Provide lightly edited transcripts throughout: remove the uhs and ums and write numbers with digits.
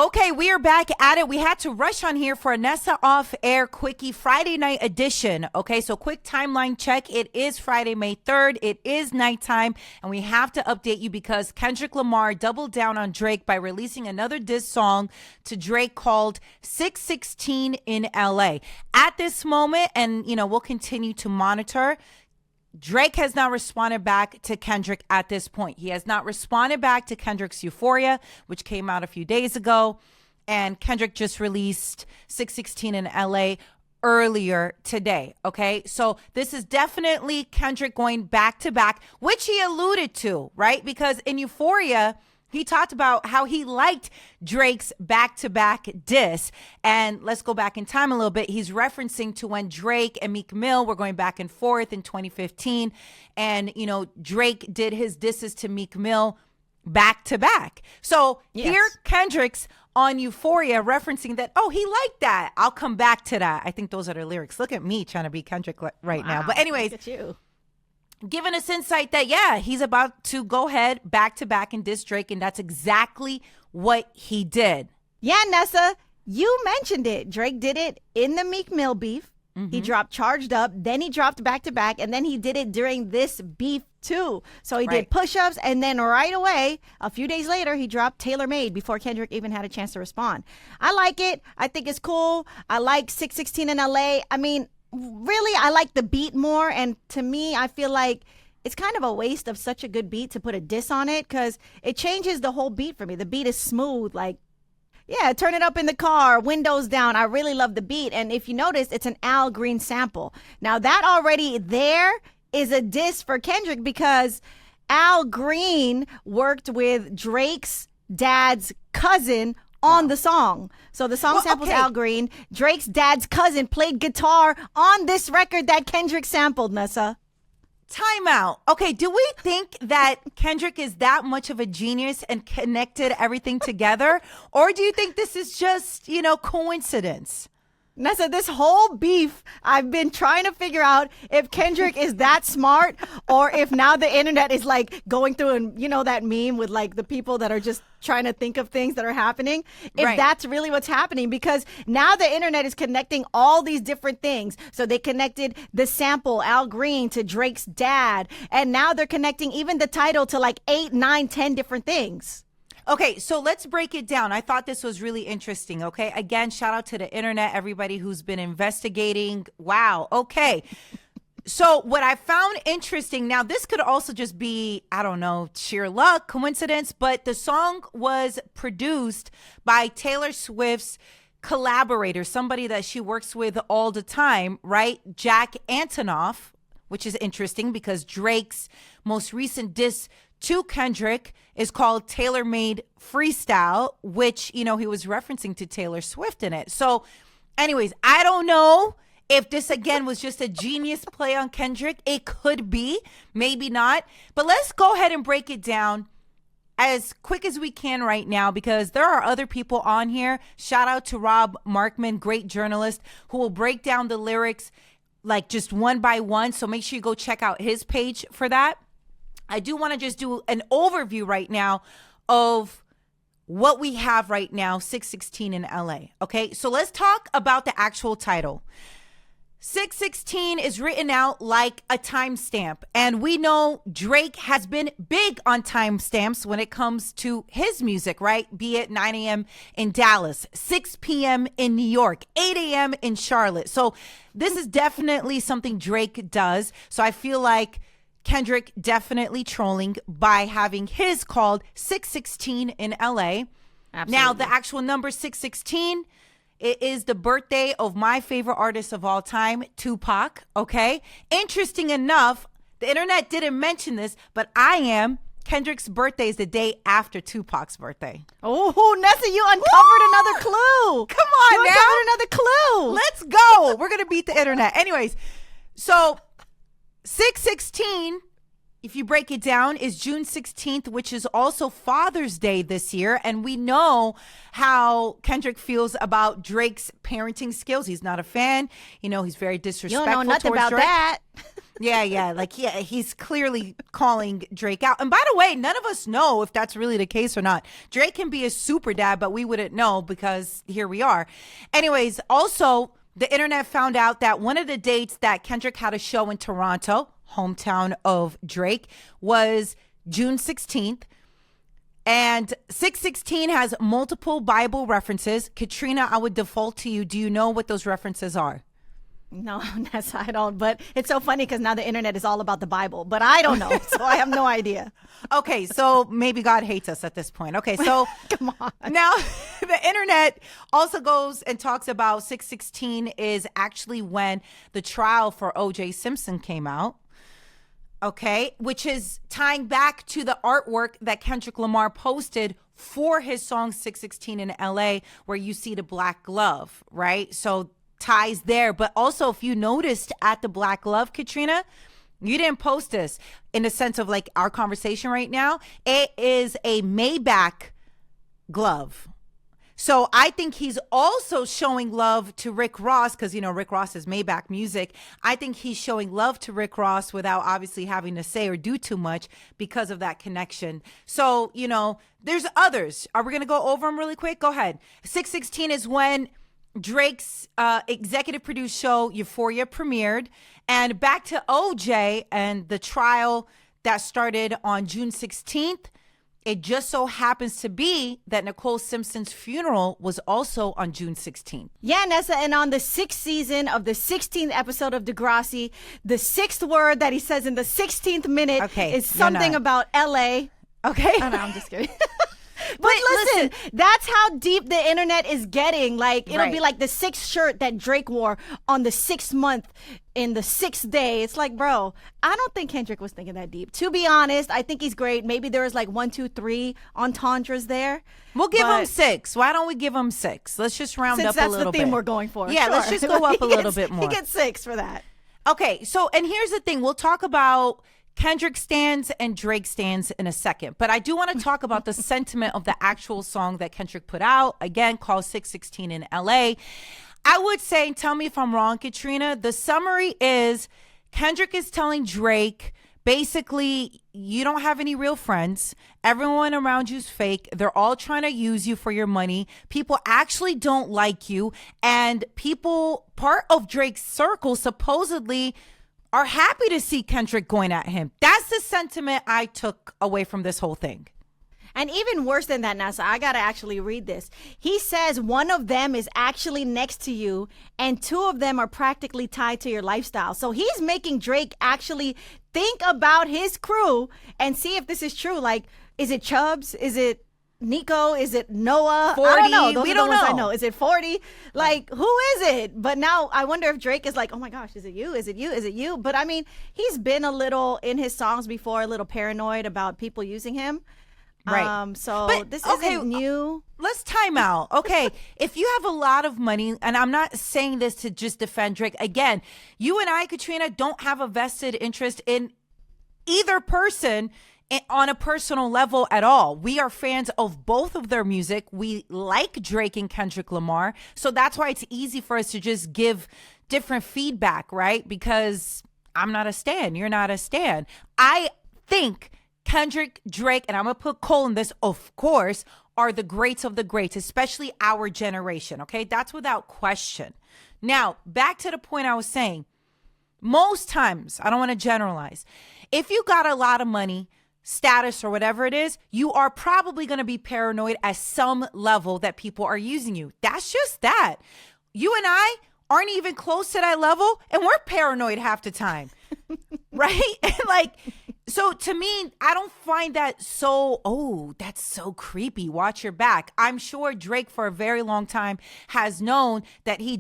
Okay, we are back at it. We had to rush on here for a Nessa Off Air Quickie Friday night edition. Okay, so quick timeline check. It is Friday, May 3rd. It is nighttime, and we have to update you because Kendrick Lamar doubled down on Drake by releasing another diss song to Drake called 616 in LA. At this moment, and we'll continue to monitor, Drake has not responded back to Kendrick at this point. He has not responded back to Kendrick's Euphoria, which came out a few days ago. And Kendrick just released 616 in LA earlier today. Okay, so this is definitely Kendrick going back to back, which he alluded to, right? Because in Euphoria, he talked about how he liked Drake's back-to-back diss. And let's go back in time a little bit. He's referencing to when Drake and Meek Mill were going back and forth in 2015. And, Drake did his disses to Meek Mill back-to-back. So Here Kendrick's on Euphoria referencing that, oh, he liked that. I'll come back to that. I think those are the lyrics. Look at me trying to be Kendrick right now. But anyways. Look at you. Giving us insight that, he's about to go ahead back to back and diss Drake, and that's exactly what he did. Yeah, Nessa, you mentioned it. Drake did it in the Meek Mill beef. Mm-hmm. He dropped Charged Up, then he dropped back to back, and then he did it during this beef too. So he did push-ups, and then right away, a few days later, he dropped Tailor Made before Kendrick even had a chance to respond. I like it. I think it's cool. I like 616 in LA. I mean, really, I like the beat more, and to me, I feel like it's kind of a waste of such a good beat to put a diss on it because it changes the whole beat for me. The beat is smooth, turn it up in the car, windows down. I really love the beat, and if you notice, it's an Al Green sample. Now, that already there is a diss for Kendrick because Al Green worked with Drake's dad's cousin on the song. So the song samples Al Green. Drake's dad's cousin played guitar on this record that Kendrick sampled, Nessa. Time out. Okay, do we think that Kendrick is that much of a genius and connected everything together? Or do you think this is just, coincidence? Nessa, this whole beef, I've been trying to figure out if Kendrick is that smart or if now the internet is going through and that meme with the people that are just trying to think of things that are happening. If that's really what's happening, because now the internet is connecting all these different things. So they connected the sample, Al Green, to Drake's dad. And now they're connecting even the title to 8, 9, 10 different things. Okay, so let's break it down. I thought this was really interesting, okay? Again, shout out to the internet, everybody who's been investigating. Wow, okay. So what I found interesting, now this could also just be, I don't know, sheer luck, coincidence, but the song was produced by Taylor Swift's collaborator, somebody that she works with all the time, right? Jack Antonoff, which is interesting because Drake's most recent diss to Kendrick is called Tailor Made Freestyle, which, he was referencing to Taylor Swift in it. So anyways, I don't know if this again was just a genius play on Kendrick. It could be, maybe not. But let's go ahead and break it down as quick as we can right now because there are other people on here. Shout out to Rob Markman, great journalist, who will break down the lyrics just one by one. So make sure you go check out his page for that. I do want to just do an overview right now of what we have right now, 616 in LA. Okay, so let's talk about the actual title. 616 is written out like a timestamp, and we know Drake has been big on timestamps when it comes to his music, right? Be it 9 a.m. in Dallas, 6 p.m. in New York, 8 a.m. in Charlotte. So this is definitely something Drake does. So I feel like Kendrick definitely trolling by having his called 616 in LA. Absolutely. Now, the actual number 616, it is the birthday of my favorite artist of all time, Tupac, okay? Interesting enough, the internet didn't mention this, but Kendrick's birthday is the day after Tupac's birthday. Oh, Nessa, you uncovered another clue. Come on, you uncovered another clue. Let's go. We're going to beat the internet. Anyways, so 616 if you break it down, is June 16th, which is also Father's Day this year. And we know how Kendrick feels about Drake's parenting skills. He's not a fan. You know, he's very disrespectful. You don't know nothing about Drake. that. Yeah. Like, he's clearly calling Drake out. And by the way, none of us know if that's really the case or not. Drake can be a super dad, but we wouldn't know because here we are. Anyways, also, the internet found out that one of the dates that Kendrick had a show in Toronto, hometown of Drake, was June 16th. And 616 has multiple Bible references. Katrina, I would default to you. Do you know what those references are? No, Nessa, I don't. But it's so funny because now the internet is all about the Bible. But I don't know, so I have no idea. Okay, so maybe God hates us at this point. Okay, so come on. Now, the internet also goes and talks about 616 is actually when the trial for O.J. Simpson came out. Okay, which is tying back to the artwork that Kendrick Lamar posted for his song 616 in LA, where you see the black glove, right? So ties there. But also, if you noticed at the black glove, Katrina, you didn't post this in the sense of like our conversation right now. It is a Maybach glove. So I think he's also showing love to Rick Ross because, you know, Rick Ross is Maybach Music. I think he's showing love to Rick Ross without obviously having to say or do too much because of that connection. So, you know, there's others. Are we going to go over them really quick? Go ahead. 616 is when Drake's executive produced show Euphoria premiered. And back to OJ and the trial that started on June 16th. It just so happens to be that Nicole Simpson's funeral was also on June 16th. Yeah, Nessa, and on the 6th season of the 16th episode of Degrassi, the 6th word that he says in the 16th minute is something about L.A. Okay. Oh, no, I'm just kidding. But listen, that's how deep the internet is getting. Like, it'll be like the 6th shirt that Drake wore on the 6th month in the 6th day. It's like, bro, I don't think Kendrick was thinking that deep. To be honest, I think he's great. Maybe there was like 1, 2, 3 entendres there. We'll give him 6. Why don't we give him 6? Let's just round up a little bit. Since that's the theme we're going for. Yeah, sure. let's just go up a little bit more. He gets 6 for that. Okay, so, and here's the thing. We'll talk about Kendrick stands and Drake stands in a second. But I do want to talk about the sentiment of the actual song that Kendrick put out, again, called 616 in LA. I would say, tell me if I'm wrong, Katrina, the summary is Kendrick is telling Drake, basically, you don't have any real friends. Everyone around you's fake. They're all trying to use you for your money. People actually don't like you. And people, part of Drake's circle, supposedly are happy to see Kendrick going at him. That's the sentiment I took away from this whole thing. And even worse than that, Nessa, I got to actually read this. He says one of them is actually next to you and 2 of them are practically tied to your lifestyle. So he's making Drake actually think about his crew and see if this is true. Like, is it Chubbs? Is it Nico? Is it Noah? 40. I don't know. Those we are don't the ones know. I know. Is it 40? Like, who is it? But now I wonder if Drake is like, oh my gosh, is it you? Is it you? Is it you? But I mean, he's been a little in his songs before, a little paranoid about people using him. Right. But this isn't new. Let's time out. Okay. If you have a lot of money, and I'm not saying this to just defend Drake. Again, you and I, Katrina, don't have a vested interest in either person on a personal level at all. We are fans of both of their music. We like Drake and Kendrick Lamar. So that's why it's easy for us to just give different feedback, right? Because I'm not a stan. You're not a stan. I think Kendrick, Drake, and I'm going to put Cole in this, of course, are the greats of the greats, especially our generation, okay? That's without question. Now, back to the point I was saying. Most times, I don't want to generalize, if you got a lot of money, status, or whatever it is, you are probably going to be paranoid at some level that people are using you. That's just that. You and I aren't even close to that level, and we're paranoid half the time, right? Like, so to me, I don't find that so, oh, that's so creepy. Watch your back. I'm sure Drake for a very long time has known that he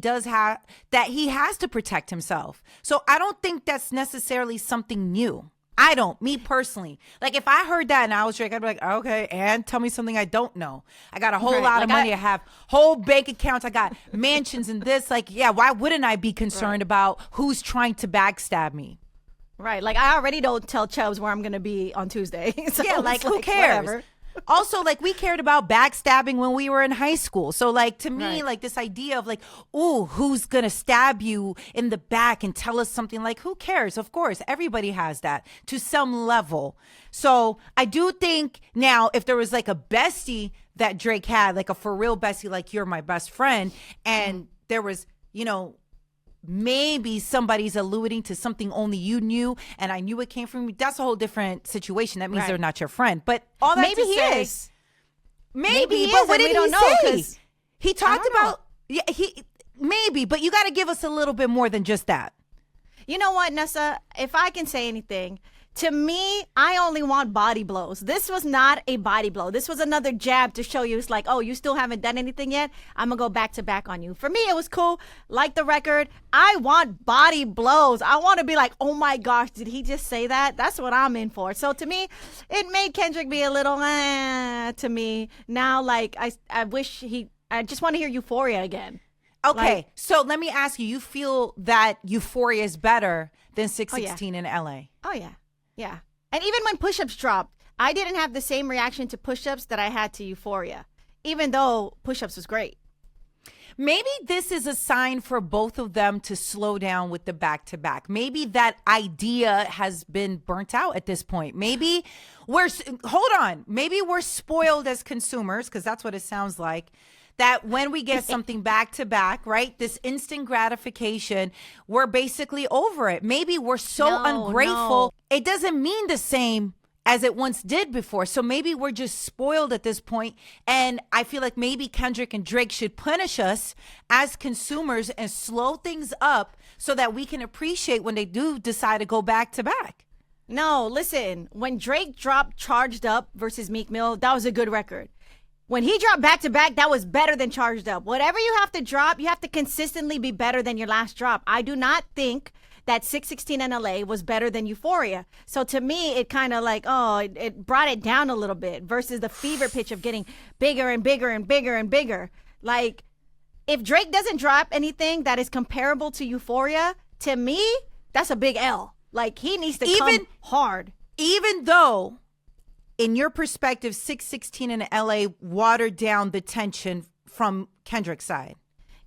has to protect himself. So I don't think that's necessarily something new. I don't, me personally. Like, if I heard that and I was Drake, I'd be like, okay, and tell me something I don't know. I got a whole lot of money. I have whole bank accounts. I got mansions and this. Like, yeah, why wouldn't I be concerned about who's trying to backstab me? Right. Like, I already don't tell Chubbs where I'm going to be on Tuesday. So Yeah, like, who like, cares? whatever. Also, like, we cared about backstabbing when we were in high school. So, like, to me, Right. like, this idea of, like, ooh, who's going to stab you in the back and tell us something, like, who cares? Of course, everybody has that to some level. So, I do think now, if there was, like, a bestie that Drake had, like, a for real bestie, like, you're my best friend, and there was, you know, maybe somebody's alluding to something only you knew and I knew it came from you, that's a whole different situation. That means Right. they're not your friend. But all that Maybe to he say, is. maybe he but is, what and did we don't he know, say? 'cause He talked don't know. about he maybe, but you got to give us a little bit more than just that. You know what, Nessa? If I can say anything, to me, I only want body blows. This was not a body blow. This was another jab to show you it's like, oh, you still haven't done anything yet? I'm going to go back to back on you. For me, it was cool. Like the record, I want body blows. I want to be like, oh my gosh, did he just say that? That's what I'm in for. So to me, it made Kendrick be a little to me. Now, like, I wish I just want to hear Euphoria again. Okay, Like- so let me ask you feel that Euphoria is better than 616 in LA? Oh, yeah. Yeah. And even when push-ups dropped, I didn't have the same reaction to push-ups that I had to Euphoria, even though push-ups was great. Maybe this is a sign for both of them to slow down with the back-to-back. Maybe that idea has been burnt out at this point. Maybe hold on. Maybe we're spoiled as consumers, because that's what it sounds like. That when we get something back to back, right, this instant gratification, we're basically over it. Maybe we're so ungrateful. It doesn't mean the same as it once did before. So maybe we're just spoiled at this point. And I feel like maybe Kendrick and Drake should punish us as consumers and slow things up so that we can appreciate when they do decide to go back to back. No, listen, when Drake dropped Charged Up versus Meek Mill, that was a good record. When he dropped back to back, that was better than Charged Up. Whatever you have to drop, you have to consistently be better than your last drop. I do not think that 616 in LA was better than Euphoria. So to me, it kind of like, it brought it down a little bit versus the fever pitch of getting bigger and bigger and bigger and bigger. Like, if Drake doesn't drop anything that is comparable to Euphoria, to me, that's a big L. Like, he needs to come hard. Even though, in your perspective, 616 in LA watered down the tension from Kendrick's side.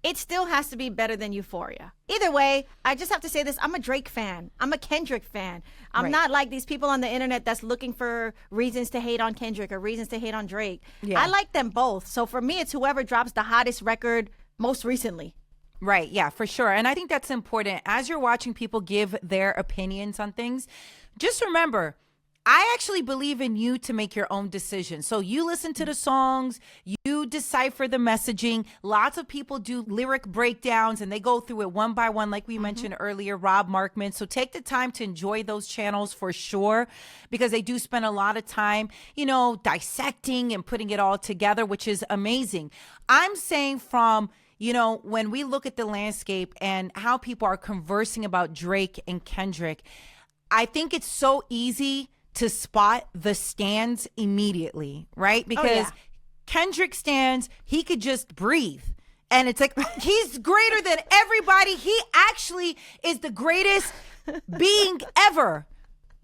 It still has to be better than Euphoria. Either way, I just have to say this. I'm a Drake fan. I'm a Kendrick fan. I'm not like these people on the internet that's looking for reasons to hate on Kendrick or reasons to hate on Drake. Yeah. I like them both. So for me, it's whoever drops the hottest record most recently. Right. Yeah, for sure. And I think that's important. As you're watching people give their opinions on things, just remember, I actually believe in you to make your own decision. So you listen to the songs, you decipher the messaging. Lots of people do lyric breakdowns and they go through it one by one, like we mentioned earlier, Rob Markman. So take the time to enjoy those channels for sure, because they do spend a lot of time, dissecting and putting it all together, which is amazing. I'm saying from, when we look at the landscape and how people are conversing about Drake and Kendrick, I think it's so easy to spot the stands immediately, right? Because Kendrick stands, he could just breathe. And it's like, he's greater than everybody. He actually is the greatest being ever.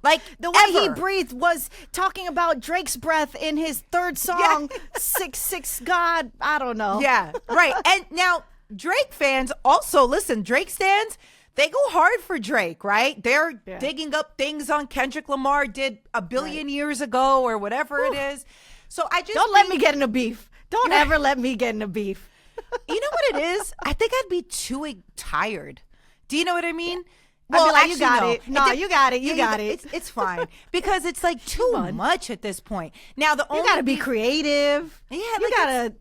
Like, the way he breathed was talking about Drake's breath in his third song, 6'6" God, I don't know. Yeah, right. And now, Drake fans also, listen, Drake stands, they go hard for Drake, right? They're digging up things on Kendrick Lamar did a billion years ago or whatever it is. So I just Don't let me get in a beef. Don't ever let me get in a beef. You know what it is? I think I'd be too tired. Do you know what I mean? Well, Well, actually, actually, you got no. it. No, you got it. You got it. It's fine because it's like too much at this point. Now the only You got to be creative. Yeah, you like got to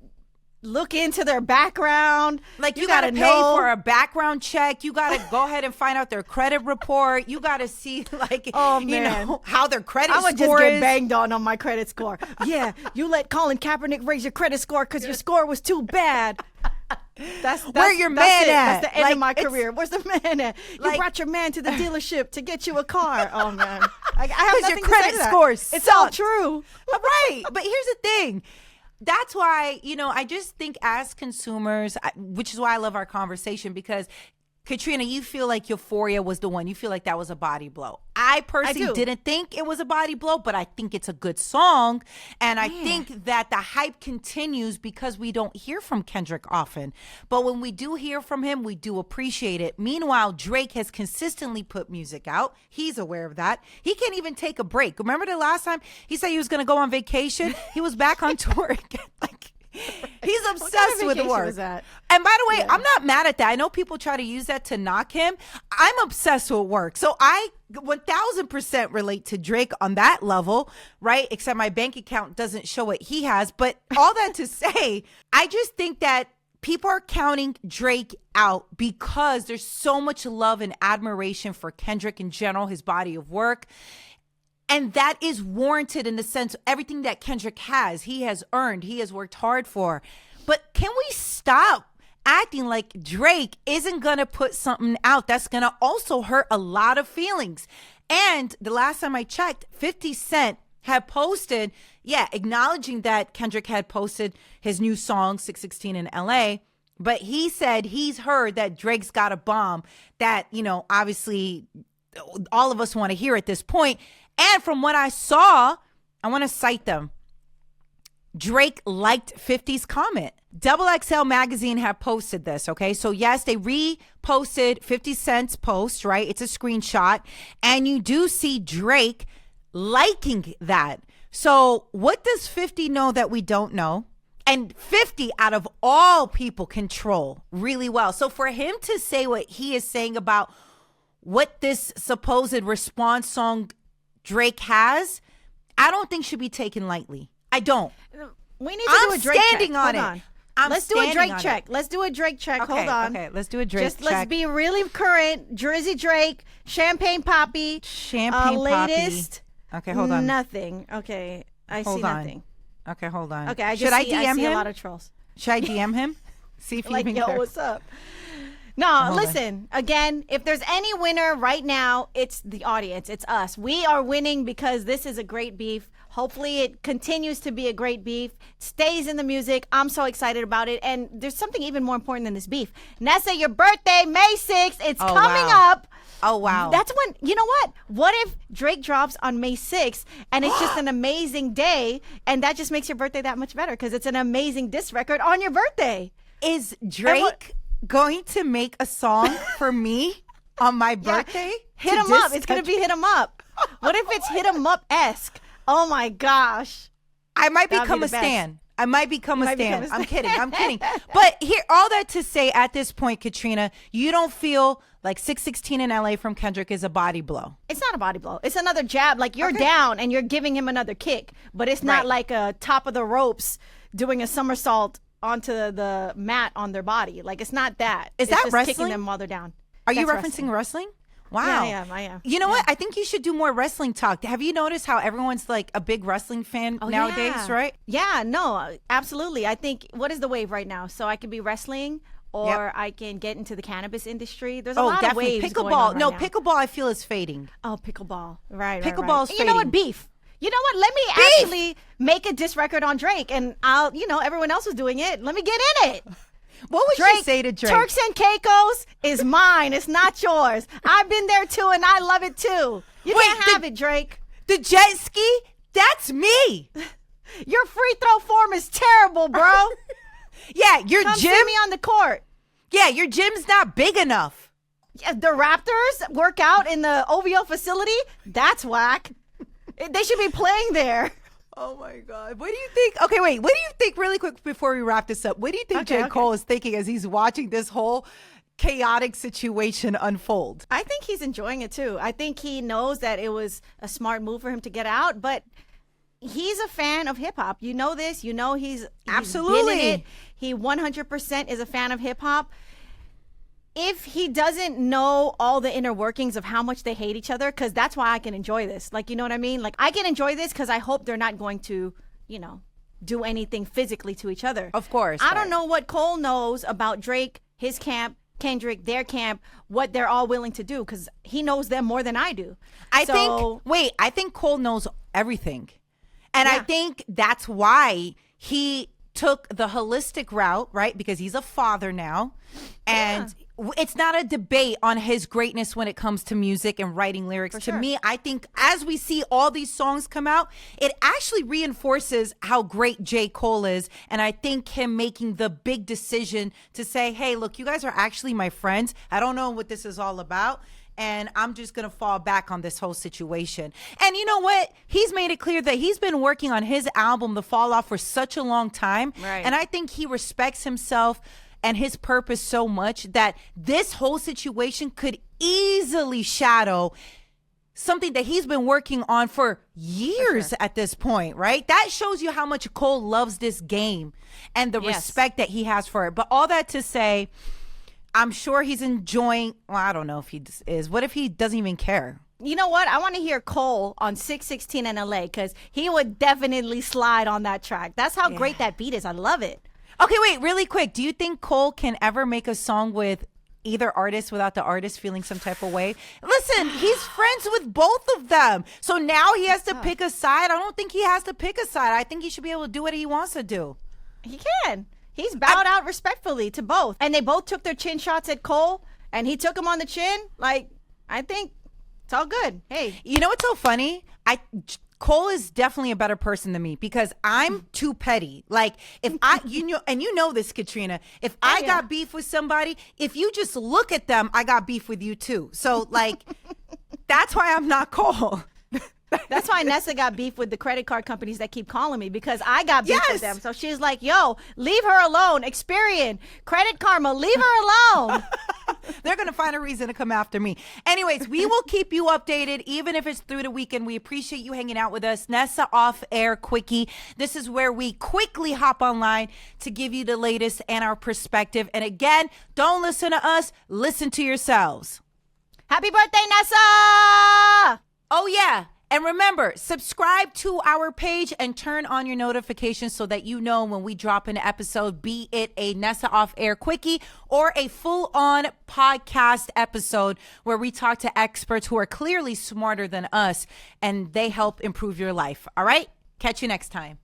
look into their background. Like you got gotta to pay for a background check. You gotta go ahead and find out their credit report. You gotta see how their credit I would score just get is. banged on my credit score. Yeah, you let Colin Kaepernick raise your credit score because your score was too bad. That's Where your that's man it. at? That's the end Like, of my it's- career. Where's the man at? You Like- brought your man to the dealership to get you a car. Oh man, I have 'Cause nothing your to say credit to that. score It's all sucks. true. Right. But here's the thing. That's why, I just think as consumers, which is why I love our conversation, because Katrina, you feel like Euphoria was the one. You feel like that was a body blow. I personally didn't think it was a body blow, but I think it's a good song. And I think that the hype continues because we don't hear from Kendrick often. But when we do hear from him, we do appreciate it. Meanwhile, Drake has consistently put music out. He's aware of that. He can't even take a break. Remember the last time he said he was going to go on vacation? He was back on tour again. Like, he's obsessed with work. And by the way, I'm not mad at that. I know people try to use that to knock him. I'm obsessed with work. So I 1000% relate to Drake on that level, right? Except my bank account doesn't show what he has. But all that to say, I just think that people are counting Drake out because there's so much love and admiration for Kendrick in general, his body of work. And that is warranted in the sense everything that Kendrick has, he has earned, he has worked hard for. But can we stop acting like Drake isn't going to put something out that's going to also hurt a lot of feelings? And the last time I checked, 50 Cent had posted, acknowledging that Kendrick had posted his new song, 616 in LA. But he said he's heard that Drake's got a bomb that, obviously all of us want to hear at this point. And from what I saw, I want to cite them. Drake liked 50's comment. Double XL magazine have posted this, okay? So yes, they reposted 50 Cent's post, right? It's a screenshot. And you do see Drake liking that. So what does 50 know that we don't know? And 50 out of all people control really well. So for him to say what he is saying about what this supposed response song Drake has, I don't think should be taken lightly. I don't. We need to do a Drake check. I'm standing on it. Let's do a Drake check. Let's do a Drake check. Okay, Hold on. Okay, let's do a Drake check. Let's be really current. Drizzy Drake, Champagne Poppy. Latest. Okay, hold on. Nothing. Okay, I see nothing. Okay, hold on. Okay, I should I DM him? A lot of trolls. Should I DM him? See if he like, even yo, cares. what's up? No, listen, again, if there's any winner right now, it's the audience. It's us. We are winning because this is a great beef. Hopefully it continues to be a great beef, stays in the music. I'm so excited about it. And there's something even more important than this beef. Nessa, your birthday, May 6th. It's coming up. Oh, wow. That's when, you know what? What if Drake drops on May 6th and it's just an amazing day and that just makes your birthday that much better because it's an amazing diss record on your birthday? Is Drake going to make a song for me on my birthday? Hit him up. It's going to be hit him up. What if it's hit him up-esque? Oh my gosh. I might become a stan. I'm kidding. But here, all that to say at this point, Katrina, you don't feel like 616 in LA from Kendrick is a body blow. It's not a body blow. It's another jab. Like you're down and you're giving him another kick, but it's not like a top of the ropes doing a somersault onto the mat on their body. Like it's not that. Is that just wrestling? Kicking them while they're down. Are you referencing wrestling? Wow. Yeah, I am. You know what? I think you should do more wrestling talk. Have you noticed how everyone's like a big wrestling fan nowadays, right? Yeah, no, absolutely. I think, what is the wave right now? So I could be wrestling or I can get into the cannabis industry. There's a lot of waves going on right now. Pickleball I feel is fading. Oh, pickleball. Right, Pickleball's fading. You know what? Beef. You know what? Let me actually make a diss record on Drake and I'll, everyone else was doing it. Let me get in it. What would you say to Drake? Turks and Caicos is mine. It's not yours. I've been there too, and I love it too. You can't have it, Drake. The jet ski? That's me. Your free throw form is terrible, bro. Yeah, your Come gym. see me on the court. Yeah, your gym's not big enough. Yeah, the Raptors work out in the OVO facility? That's whack. They should be playing there. Oh my God. What do you think? Okay, wait. What do you think, really quick before we wrap this up? What do you think J. Cole is thinking as he's watching this whole chaotic situation unfold? I think he's enjoying it too. I think he knows that it was a smart move for him to get out, but he's a fan of hip hop. You know this. You know he's absolutely been in it. He 100% is a fan of hip hop. If he doesn't know all the inner workings of how much they hate each other, because that's why I can enjoy this. Like, you know what I mean? Like, I can enjoy this because I hope they're not going to, do anything physically to each other. Of course. I don't know what Cole knows about Drake, his camp, Kendrick, their camp, what they're all willing to do, because he knows them more than I do. I think Cole knows everything. And I think that's why he took the holistic route, right? Because he's a father now. And it's not a debate on his greatness when it comes to music and writing lyrics. For to sure. me, I think as we see all these songs come out, it actually reinforces how great J. Cole is. And I think him making the big decision to say, hey, look, you guys are actually my friends. I don't know what this is all about, and I'm just going to fall back on this whole situation. And you know what? He's made it clear that he's been working on his album, The Fall Off, for such a long time. Right. And I think he respects himself and his purpose so much that this whole situation could easily shadow something that he's been working on for years at this point, right? That shows you how much Cole loves this game and the respect that he has for it. But all that to say, I'm sure he's enjoying, well, I don't know if he is. What if he doesn't even care? You know what? I want to hear Cole on 616 in LA because he would definitely slide on that track. That's how great that beat is. I love it. Okay, wait, really quick. Do you think Cole can ever make a song with either artist without the artist feeling some type of way? Listen, he's friends with both of them. So now he has to pick a side. I don't think he has to pick a side. I think he should be able to do what he wants to do. He can. He's bowed out respectfully to both. And they both took their chin shots at Cole, and he took him on the chin. Like, I think it's all good. Hey. You know what's so funny? Cole is definitely a better person than me because I'm too petty. Like, if you know this, Katrina, if I got beef with somebody, if you just look at them, I got beef with you too. So, like, that's why I'm not Cole. That's why Nessa got beef with the credit card companies that keep calling me because I got beef with them. So she's like, yo, leave her alone. Experian, Credit Karma, leave her alone. They're going to find a reason to come after me. Anyways, we will keep you updated, even if it's through the weekend. We appreciate you hanging out with us. Nessa Off Air Quickie. This is where we quickly hop online to give you the latest and our perspective. And again, don't listen to us. Listen to yourselves. Happy birthday, Nessa! Oh, yeah. And remember, subscribe to our page and turn on your notifications so that you know when we drop an episode, be it a Nessa Off Air Quickie or a full-on podcast episode where we talk to experts who are clearly smarter than us and they help improve your life. All right? Catch you next time.